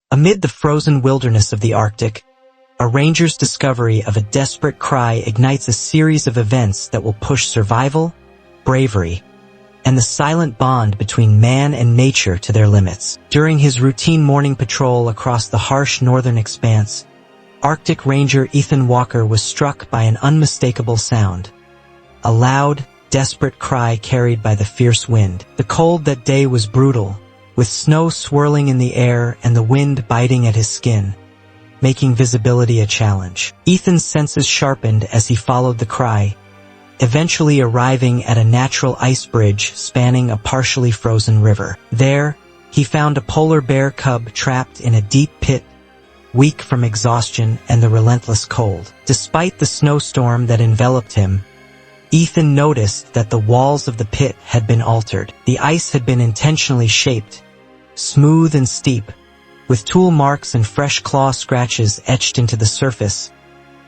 Amid the frozen wilderness of the Arctic, a ranger's discovery of a desperate cry ignites a series of events that will push survival, bravery, and the silent bond between man and nature to their limits. During his routine morning patrol across the harsh northern expanse, Arctic Ranger Ethan Walker was struck by an unmistakable sound. A loud, desperate cry carried by the fierce wind. The cold that day was brutal, with snow swirling in the air and the wind biting at his skin, making visibility a challenge. Ethan's senses sharpened as he followed the cry, eventually arriving at a natural ice bridge spanning a partially frozen river. There, he found a polar bear cub trapped in a deep pit, weak from exhaustion and the relentless cold. Despite the snowstorm that enveloped him, Ethan noticed that the walls of the pit had been altered. The ice had been intentionally shaped, smooth and steep, with tool marks and fresh claw scratches etched into the surface,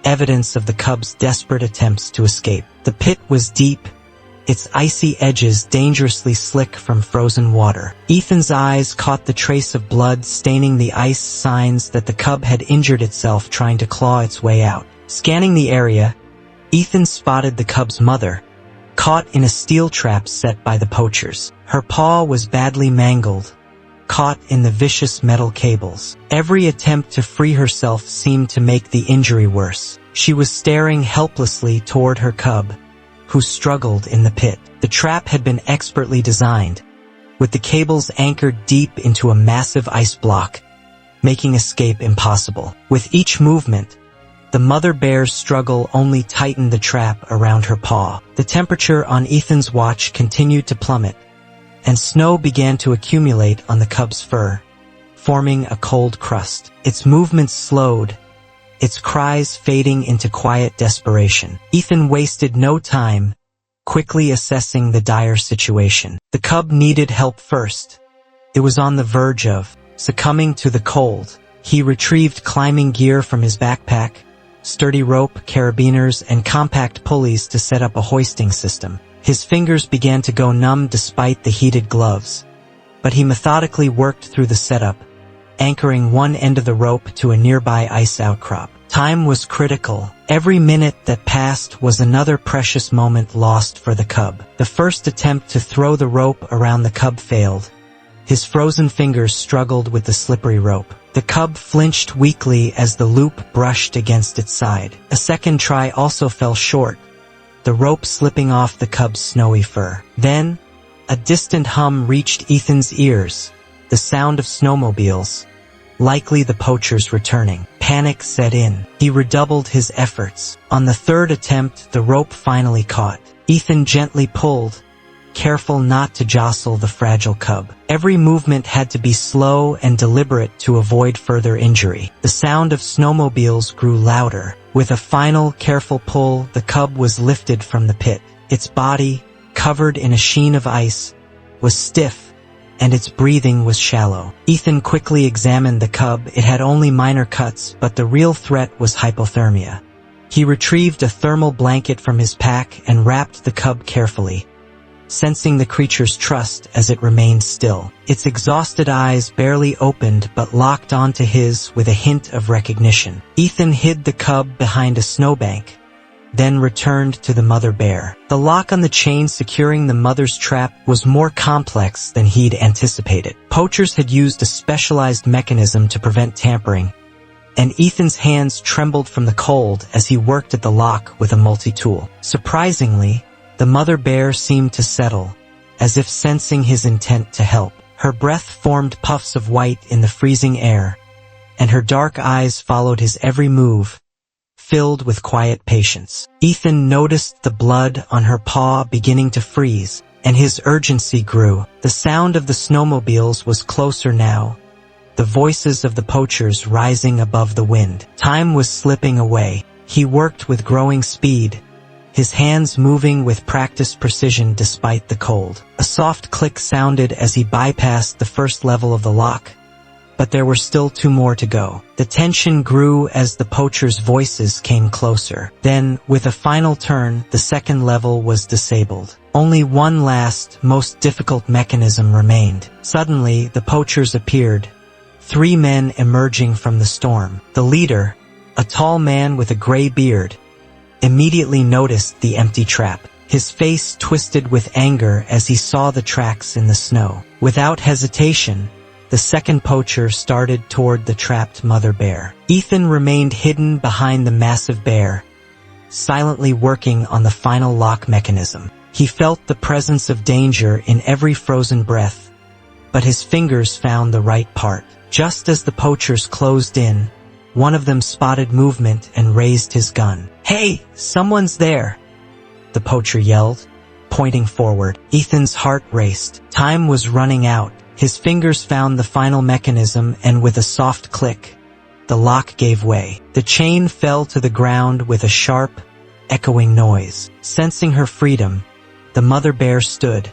evidence of the cub's desperate attempts to escape. The pit was deep, its icy edges dangerously slick from frozen water. Ethan's eyes caught the trace of blood staining the ice, signs that the cub had injured itself trying to claw its way out. Scanning the area, Ethan spotted the cub's mother, caught in a steel trap set by the poachers. Her paw was badly mangled, caught in the vicious metal cables. Every attempt to free herself seemed to make the injury worse. She was staring helplessly toward her cub, who struggled in the pit. The trap had been expertly designed, with the cables anchored deep into a massive ice block, making escape impossible. With each movement, the mother bear's struggle only tightened the trap around her paw. The temperature on Ethan's watch continued to plummet, and snow began to accumulate on the cub's fur, forming a cold crust. Its movements slowed, its cries fading into quiet desperation. Ethan wasted no time, quickly assessing the dire situation. The cub needed help first. It was on the verge of succumbing to the cold. He retrieved climbing gear from his backpack, sturdy rope, carabiners, and compact pulleys to set up a hoisting system. His fingers began to go numb despite the heated gloves, but he methodically worked through the setup, anchoring one end of the rope to a nearby ice outcrop. Time was critical. Every minute that passed was another precious moment lost for the cub. The first attempt to throw the rope around the cub failed. His frozen fingers struggled with the slippery rope. The cub flinched weakly as the loop brushed against its side. A second try also fell short, the rope slipping off the cub's snowy fur. Then, a distant hum reached Ethan's ears, the sound of snowmobiles, likely the poachers returning. Panic set in. He redoubled his efforts. On the third attempt, the rope finally caught. Ethan gently pulled, careful not to jostle the fragile cub. Every movement had to be slow and deliberate to avoid further injury. The sound of snowmobiles grew louder. With a final, careful pull, the cub was lifted from the pit. Its body, covered in a sheen of ice, was stiff, and its breathing was shallow. Ethan quickly examined the cub. It had only minor cuts, but the real threat was hypothermia. He retrieved a thermal blanket from his pack and wrapped the cub carefully, sensing the creature's trust as it remained still. Its exhausted eyes barely opened but locked onto his with a hint of recognition. Ethan hid the cub behind a snowbank, then returned to the mother bear. The lock on the chain securing the mother's trap was more complex than he'd anticipated. Poachers had used a specialized mechanism to prevent tampering, and Ethan's hands trembled from the cold as he worked at the lock with a multi-tool. Surprisingly, the mother bear seemed to settle, as if sensing his intent to help. Her breath formed puffs of white in the freezing air, and her dark eyes followed his every move, filled with quiet patience. Ethan noticed the blood on her paw beginning to freeze, and his urgency grew. The sound of the snowmobiles was closer now, the voices of the poachers rising above the wind. Time was slipping away. He worked with growing speed, his hands moving with practiced precision despite the cold. A soft click sounded as he bypassed the first level of the lock, but there were still 2 more to go. The tension grew as the poachers' voices came closer. Then, with a final turn, the second level was disabled. Only one last, most difficult mechanism remained. Suddenly, the poachers appeared, 3 men emerging from the storm. The leader, a tall man with a gray beard, immediately noticed the empty trap. His face twisted with anger as he saw the tracks in the snow. Without hesitation, the second poacher started toward the trapped mother bear. Ethan remained hidden behind the massive bear, silently working on the final lock mechanism. He felt the presence of danger in every frozen breath, but his fingers found the right part. Just as the poachers closed in, one of them spotted movement and raised his gun. "Hey, someone's there!" the poacher yelled, pointing forward. Ethan's heart raced. Time was running out. His fingers found the final mechanism, and with a soft click, the lock gave way. The chain fell to the ground with a sharp, echoing noise. Sensing her freedom, the mother bear stood,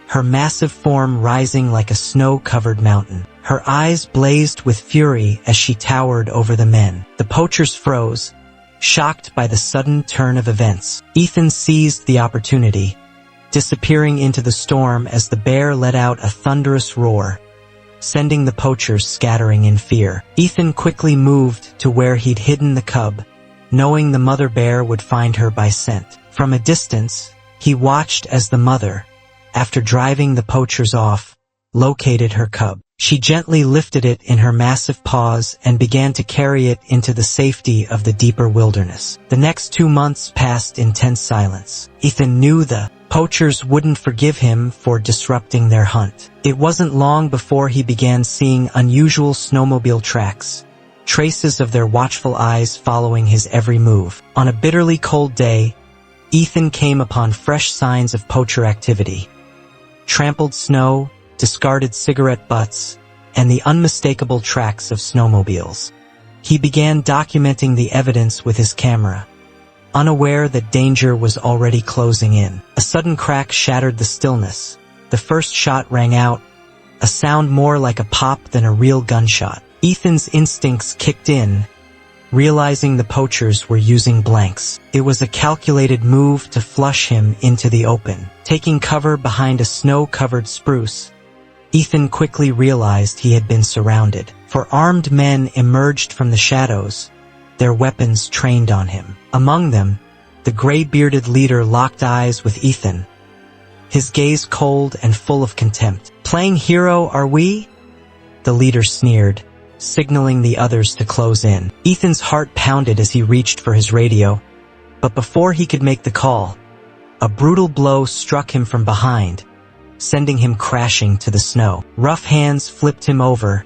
her massive form rising like a snow-covered mountain. Her eyes blazed with fury as she towered over the men. The poachers froze, shocked by the sudden turn of events. Ethan seized the opportunity, disappearing into the storm as the bear let out a thunderous roar, sending the poachers scattering in fear. Ethan quickly moved to where he'd hidden the cub, knowing the mother bear would find her by scent. From a distance, he watched as the mother, after driving the poachers off, located her cub. She gently lifted it in her massive paws and began to carry it into the safety of the deeper wilderness. The next 2 months passed in tense silence. Ethan knew the poachers wouldn't forgive him for disrupting their hunt. It wasn't long before he began seeing unusual snowmobile tracks, traces of their watchful eyes following his every move. On a bitterly cold day, Ethan came upon fresh signs of poacher activity. Trampled snow, discarded cigarette butts, and the unmistakable tracks of snowmobiles. He began documenting the evidence with his camera, unaware that danger was already closing in. A sudden crack shattered the stillness. The first shot rang out, a sound more like a pop than a real gunshot. Ethan's instincts kicked in, realizing the poachers were using blanks. It was a calculated move to flush him into the open. Taking cover behind a snow-covered spruce, Ethan quickly realized he had been surrounded. For armed men emerged from the shadows, their weapons trained on him. Among them, the gray-bearded leader locked eyes with Ethan, his gaze cold and full of contempt. "Playing hero, are we?" the leader sneered, signaling the others to close in. Ethan's heart pounded as he reached for his radio, but before he could make the call, a brutal blow struck him from behind, sending him crashing to the snow. Rough hands flipped him over,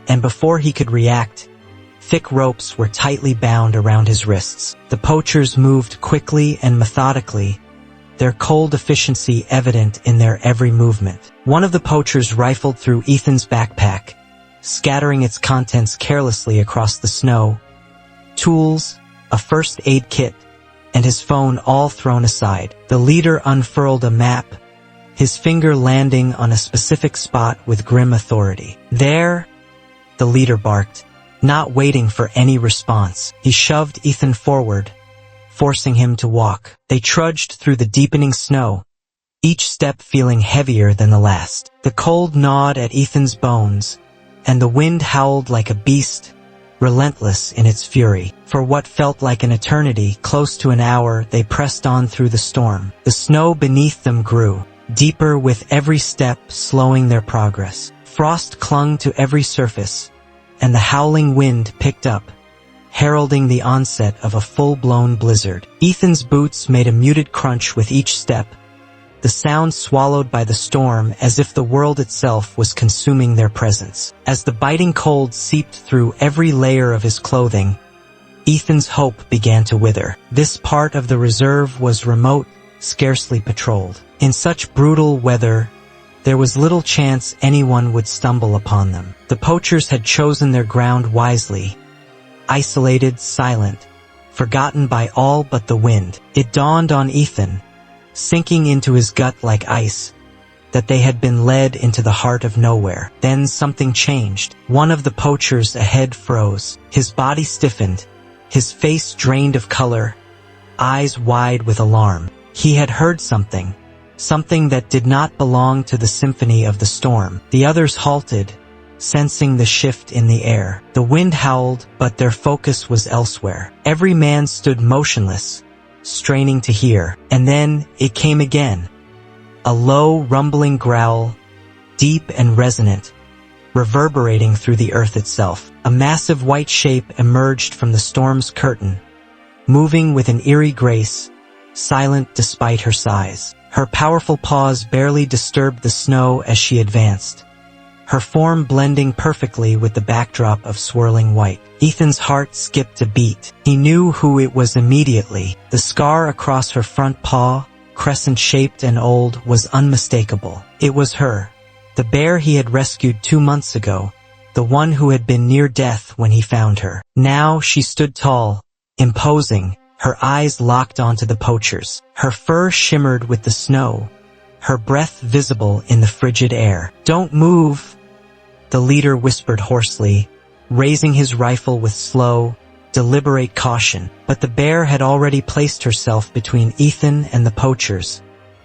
and before he could react, thick ropes were tightly bound around his wrists. The poachers moved quickly and methodically, their cold efficiency evident in their every movement. One of the poachers rifled through Ethan's backpack, scattering its contents carelessly across the snow. Tools, a first aid kit, and his phone all thrown aside. The leader unfurled a map, his finger landing on a specific spot with grim authority. "There," the leader barked, not waiting for any response. He shoved Ethan forward, forcing him to walk. They trudged through the deepening snow, each step feeling heavier than the last. The cold gnawed at Ethan's bones, and the wind howled like a beast, relentless in its fury. For what felt like an eternity, close to an hour, they pressed on through the storm. The snow beneath them grew, deeper with every step, slowing their progress. Frost clung to every surface, and the howling wind picked up, heralding the onset of a full-blown blizzard. Ethan's boots made a muted crunch with each step, the sound swallowed by the storm as if the world itself was consuming their presence. As the biting cold seeped through every layer of his clothing, Ethan's hope began to wither. This part of the reserve was remote, scarcely patrolled. In such brutal weather, there was little chance anyone would stumble upon them. The poachers had chosen their ground wisely, isolated, silent, forgotten by all but the wind. It dawned on Ethan, sinking into his gut like ice, that they had been led into the heart of nowhere. Then something changed. One of the poachers ahead froze. His body stiffened, his face drained of color, eyes wide with alarm. He had heard something, something that did not belong to the symphony of the storm. The others halted, sensing the shift in the air. The wind howled, but their focus was elsewhere. Every man stood motionless, straining to hear. And then it came again. A low, rumbling growl, deep and resonant, reverberating through the earth itself. A massive white shape emerged from the storm's curtain, moving with an eerie grace, silent despite her size. Her powerful paws barely disturbed the snow as she advanced, her form blending perfectly with the backdrop of swirling white. Ethan's heart skipped a beat. He knew who it was immediately. The scar across her front paw, crescent-shaped and old, was unmistakable. It was her, the bear he had rescued 2 months ago, the one who had been near death when he found her. Now she stood tall, imposing, her eyes locked onto the poachers. Her fur shimmered with the snow, her breath visible in the frigid air. "Don't move," the leader whispered hoarsely, raising his rifle with slow, deliberate caution. But the bear had already placed herself between Ethan and the poachers,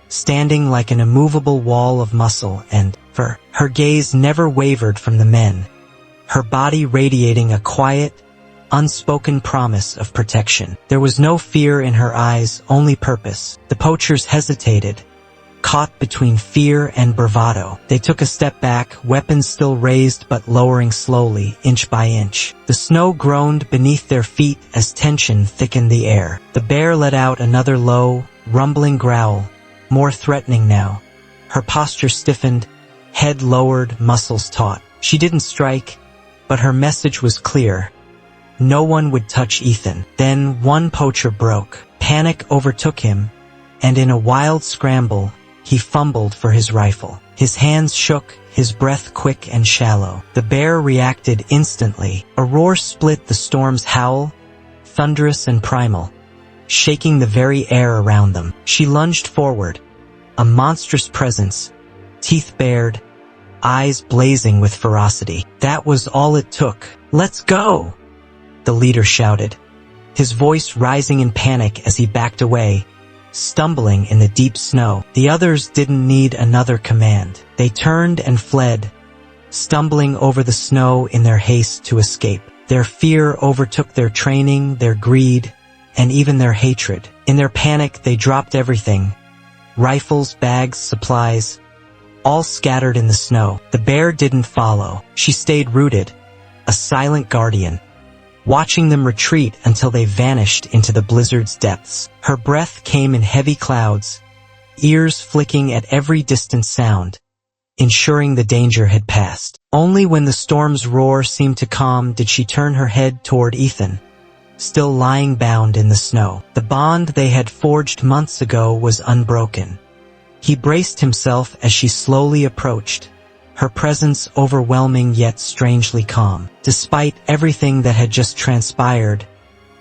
standing like an immovable wall of muscle and fur. Her gaze never wavered from the men, her body radiating a quiet, unspoken promise of protection. There was no fear in her eyes, only purpose. The poachers hesitated, caught between fear and bravado. They took a step back, weapons still raised but lowering slowly, inch by inch. The snow groaned beneath their feet as tension thickened the air. The bear let out another low, rumbling growl, more threatening now. Her posture stiffened, head lowered, muscles taut. She didn't strike, but her message was clear. No one would touch Ethan. Then one poacher broke. Panic overtook him, and in a wild scramble, he fumbled for his rifle. His hands shook, his breath quick and shallow. The bear reacted instantly. A roar split the storm's howl, thunderous and primal, shaking the very air around them. She lunged forward, a monstrous presence, teeth bared, eyes blazing with ferocity. That was all it took. "Let's go!" the leader shouted, his voice rising in panic as he backed away, stumbling in the deep snow. The others didn't need another command. They turned and fled, stumbling over the snow in their haste to escape. Their fear overtook their training, their greed, and even their hatred. In their panic, they dropped everything, rifles, bags, supplies, all scattered in the snow. The bear didn't follow. She stayed rooted, a silent guardian, watching them retreat until they vanished into the blizzard's depths. Her breath came in heavy clouds, ears flicking at every distant sound, ensuring the danger had passed. Only when the storm's roar seemed to calm did she turn her head toward Ethan, still lying bound in the snow. The bond they had forged months ago was unbroken. He braced himself as she slowly approached, her presence overwhelming yet strangely calm. Despite everything that had just transpired,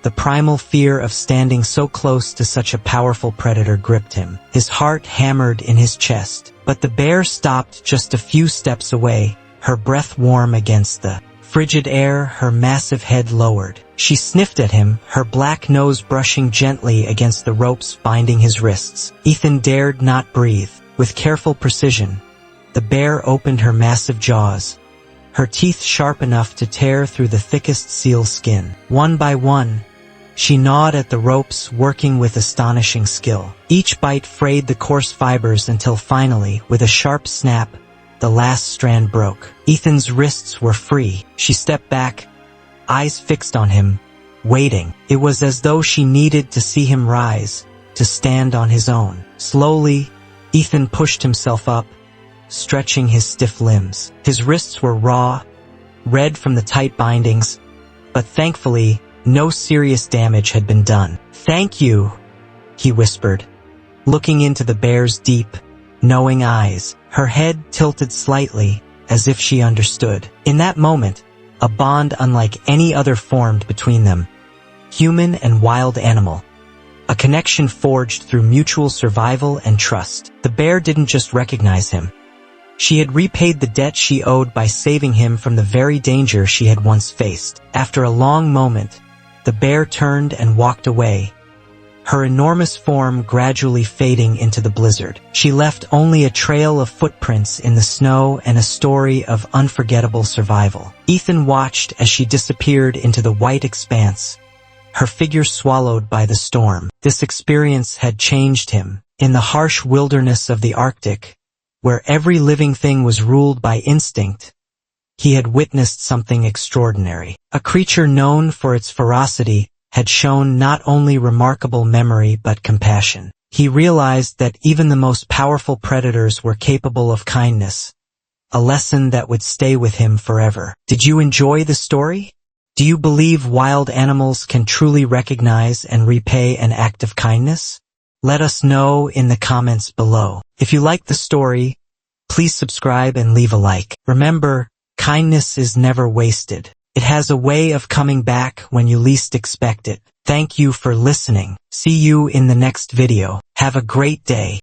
the primal fear of standing so close to such a powerful predator gripped him. His heart hammered in his chest. But the bear stopped just a few steps away, her breath warm against the frigid air, her massive head lowered. She sniffed at him, her black nose brushing gently against the ropes binding his wrists. Ethan dared not breathe. With careful precision, the bear opened her massive jaws, her teeth sharp enough to tear through the thickest seal skin. One by one, she gnawed at the ropes, working with astonishing skill. Each bite frayed the coarse fibers until finally, with a sharp snap, the last strand broke. Ethan's wrists were free. She stepped back, eyes fixed on him, waiting. It was as though she needed to see him rise, to stand on his own. Slowly, Ethan pushed himself up, stretching his stiff limbs. His wrists were raw, red from the tight bindings, but thankfully, no serious damage had been done. "Thank you," he whispered, looking into the bear's deep, knowing eyes. Her head tilted slightly, as if she understood. In that moment, a bond unlike any other formed between them, human and wild animal. A connection forged through mutual survival and trust. The bear didn't just recognize him. She had repaid the debt she owed by saving him from the very danger she had once faced. After a long moment, the bear turned and walked away, her enormous form gradually fading into the blizzard. She left only a trail of footprints in the snow and a story of unforgettable survival. Ethan watched as she disappeared into the white expanse, her figure swallowed by the storm. This experience had changed him. In the harsh wilderness of the Arctic, where every living thing was ruled by instinct, he had witnessed something extraordinary. A creature known for its ferocity had shown not only remarkable memory but compassion. He realized that even the most powerful predators were capable of kindness, a lesson that would stay with him forever. Did you enjoy the story? Do you believe wild animals can truly recognize and repay an act of kindness? Let us know in the comments below. If you like the story, please subscribe and leave a like. Remember, kindness is never wasted. It has a way of coming back when you least expect it. Thank you for listening. See you in the next video. Have a great day.